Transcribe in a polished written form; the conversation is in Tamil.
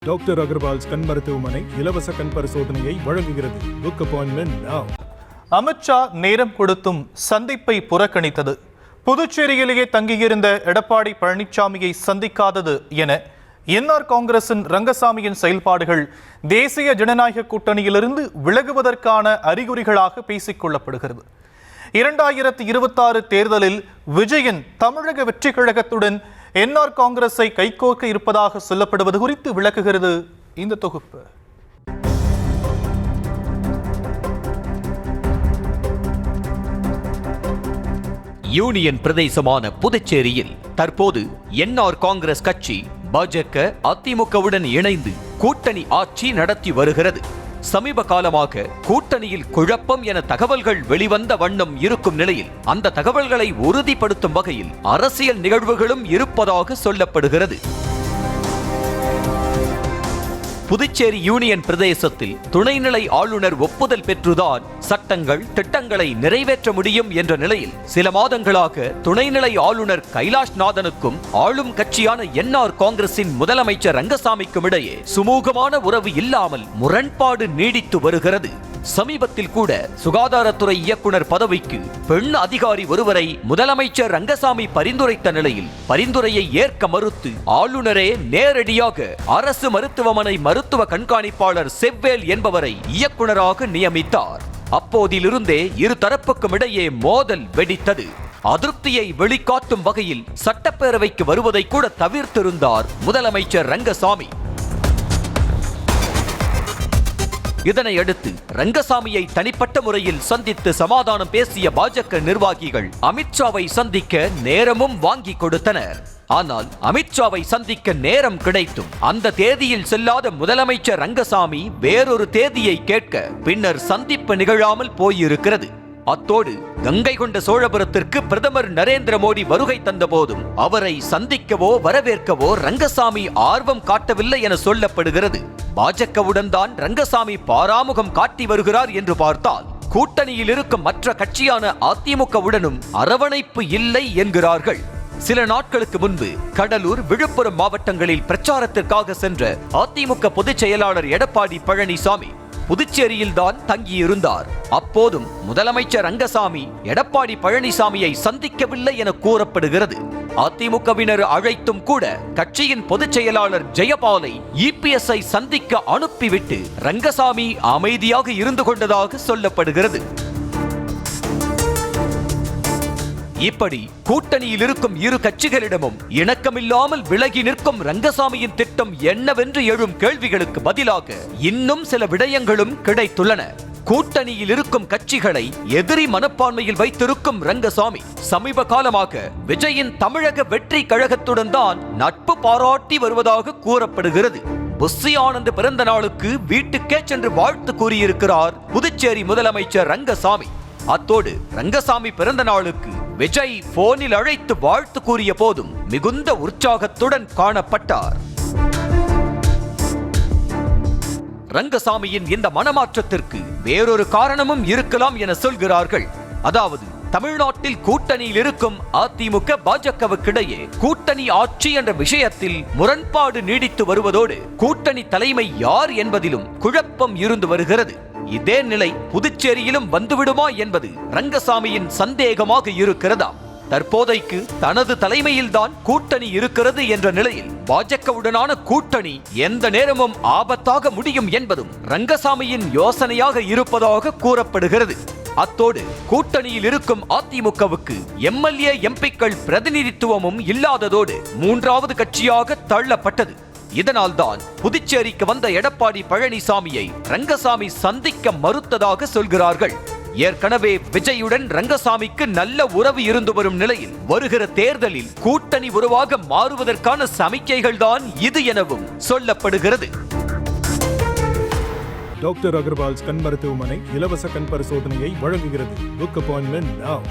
டாக்டர் அகர்வால்ஸ் கண் மருத்துவமனை இலவச கண் பரிசோதனையை வழங்குகிறது. Book appointment now. அமித்ஷா நேரம் கொடுத்தும் சந்திப்பை புறக்கணித்தது, புதுச்சேரியிலேயே தங்கியிருந்த எடப்பாடி பழனிசாமியை சந்திக்காதது என என்ஆர் காங்கிரசின் ரங்கசாமியின் செயல்பாடுகள் தேசிய ஜனநாயக கூட்டணியிலிருந்து விலகுவதற்கான அறிகுறிகளாக பேசிக் கொள்ளப்படுகிறது. 2026 தேர்தலில் விஜயன் தமிழக வெற்றி கழகத்துடன் என்ஆர் காங்கிரஸை கைகோர்க்க இருப்பதாக சொல்லப்படுவது குறித்து விளக்குகிறது இந்த தொகுப்பு. யூனியன் பிரதேசமான புதுச்சேரியில் தற்போது என்ஆர் காங்கிரஸ் கட்சி பாஜக அதிமுகவுடன் இணைந்து கூட்டணி ஆட்சி நடத்தி வருகிறது. சமீப காலமாக கூட்டணியில் குழப்பம் என தகவல்கள் வெளிவந்த வண்ணம் இருக்கும் நிலையில் அந்த தகவல்களை உறுதிப்படுத்தும் வகையில் அரசியல் நிகழ்வுகளும் இருப்பதாக சொல்லப்படுகிறது. புதுச்சேரி யூனியன் பிரதேசத்தில் துணைநிலை ஆளுநர் ஒப்புதல் பெற்றுதான் சட்டங்கள் திட்டங்களை நிறைவேற்ற முடியும் என்ற நிலையில் சில மாதங்களாக துணைநிலை ஆளுநர் கைலாஷ்நாதனுக்கும் ஆளும் கட்சியான என்ஆர் காங்கிரசின் முதலமைச்சர் ரங்கசாமிக்கும் இடையே சுமூகமான உறவு இல்லாமல் முரண்பாடு நீடித்து வருகிறது. சமீபத்தில் கூட சுகாதாரத்துறை இயக்குனர் பதவிக்கு பெண் அதிகாரி ஒருவரை முதலமைச்சர் ரங்கசாமி பரிந்துரைத்த நிலையில் பரிந்துரையை ஏற்க மறுத்து ஆளுநரே நேரடியாக அரசு மருத்துவமனை மருத்துவ கண்காணிப்பாளர் செவ்வேல் என்பவரை இயக்குனராக நியமித்தார். அப்போதிலிருந்தே இரு தரப்புக்கும் இடையே மோதல் வெடித்தது. அதிருப்தியை வெளிக்காட்டும் வகையில் சட்டப்பேரவைக்கு வருவதை கூட தவிர்த்திருந்தார் முதலமைச்சர் ரங்கசாமி. இதனையடுத்து ரங்கசாமியை தனிப்பட்ட முறையில் சந்தித்து சமாதானம் பேசிய பாஜக நிர்வாகிகள் அமித்ஷாவை சந்திக்க நேரமும் வாங்கி கொடுத்தனர். ஆனால் அமித்ஷாவை சந்திக்க நேரம் கிடைத்தும் அந்த தேதியில் செல்லாத முதலமைச்சர் ரங்கசாமி வேறொரு தேதியை கேட்க பின்னர் சந்திப்பு நிகழாமல் போயிருக்கிறது. அத்தோடு கங்கை கொண்ட சோழபுரத்திற்கு பிரதமர் நரேந்திர மோடி வருகை தந்த போதும் அவரை சந்திக்கவோ வரவேற்கவோ ரங்கசாமி ஆர்வம் காட்டவில்லை என சொல்லப்படுகிறது. பாஜகவுடன் தான் ரங்கசாமி பாராமுகம் காட்டி வருகிறார் என்று பார்த்தால் கூட்டணியில் இருக்கும் மற்ற கட்சியான அதிமுகவுடனும் அரவணைப்பு இல்லை என்கிறார்கள். சில நாட்களுக்கு முன்பு கடலூர், விழுப்புரம் மாவட்டங்களில் பிரச்சாரத்திற்காக சென்ற அதிமுக பொதுச் செயலாளர் எடப்பாடி பழனிசாமி புதுச்சேரியில் தான் தங்கியிருந்தார். அப்போதும் முதலமைச்சர் ரங்கசாமி எடப்பாடி பழனிசாமியை சந்திக்கவில்லை என கூறப்படுகிறது. அதிமுகவினர் அழைத்தும் கூட கட்சியின் பொதுச் செயலாளர் ஜெயபாலை இபிஎஸ்ஐ சந்திக்க அனுப்பிவிட்டு ரங்கசாமி அமைதியாக இருந்து கொண்டதாக சொல்லப்படுகிறது. இப்படி கூட்டணியில் இருக்கும் இரு கட்சிகளிடமும் இணக்கமில்லாமல் விலகி நிற்கும் ரங்கசாமியின் திட்டம் என்னவென்று எழும் கேள்விகளுக்கு பதிலாக இன்னும் சில விடயங்களும் கிடைத்துள்ளன. கூட்டணியில் இருக்கும் கட்சிகளை எதிரி மனப்பான்மையில் வைத்திருக்கும் ரங்கசாமி சமீப காலமாக விஜயின் தமிழக வெற்றி கழகத்துடன் தான் நட்பு பாராட்டி வருவதாக கூறப்படுகிறது. புஸ்ஸி ஆனந்த் பிறந்த நாளுக்கு வீட்டுக்கே சென்று வாழ்த்து கூறியிருக்கிறார் புதுச்சேரி முதலமைச்சர் ரங்கசாமி. அத்தோடு ரங்கசாமி பிறந்த நாளுக்கு விஜய் போனில் அழைத்து வாழ்த்து கூறிய போதும் மிகுந்த உற்சாகத்துடன் காணப்பட்டார். ரங்கசாமியின் இந்த மனமாற்றத்திற்கு வேறொரு காரணமும் இருக்கலாம் என சொல்கிறார்கள். அதாவது தமிழ்நாட்டில் கூட்டணியில் இருக்கும் அதிமுக பாஜகவுக்கிடையே கூட்டணி ஆட்சி என்ற விஷயத்தில் முரண்பாடு நீடித்து வருவதோடு கூட்டணி தலைமை யார் என்பதிலும் குழப்பம் இருந்து வருகிறது. இதே நிலை புதுச்சேரியிலும் வந்துவிடுமா என்பது ரங்கசாமியின் சந்தேகமாக இருக்கிறதா? தற்போதைக்கு தனது தலைமையில்தான் கூட்டணி இருக்கிறது என்ற நிலையில் பாஜகவுடனான கூட்டணி எந்த நேரமும் ஆபத்தாக முடியும் என்பதும் ரங்கசாமியின் யோசனையாக இருப்பதாக கூறப்படுகிறது. அத்தோடு கூட்டணியில் இருக்கும் அதிமுகவுக்கு எம்எல்ஏ எம்பிக்கள் பிரதிநிதித்துவமும் இல்லாததோடு மூன்றாவது கட்சியாக தள்ளப்பட்டது. இதனால்தான் புதுச்சேரிக்கு வந்த எடப்பாடி பழனிசாமியை ரங்கசாமி சந்திக்க மறுத்ததாக சொல்கிறார்கள். ஏற்கனவே விஜயுடன் ரங்கசாமிக்கு நல்ல உறவு இருந்து வரும் நிலையில் வருகிற தேர்தலில் கூட்டணி உறவாக மாறுவதற்கான சமிக்கைகள் தான் இது எனவும் சொல்லப்படுகிறது. டாக்டர் அகர்வால்ஸ் கண் மருத்துவமனை இலவச கண் பரிசோதனையை வழங்குகிறது. Book appointment now.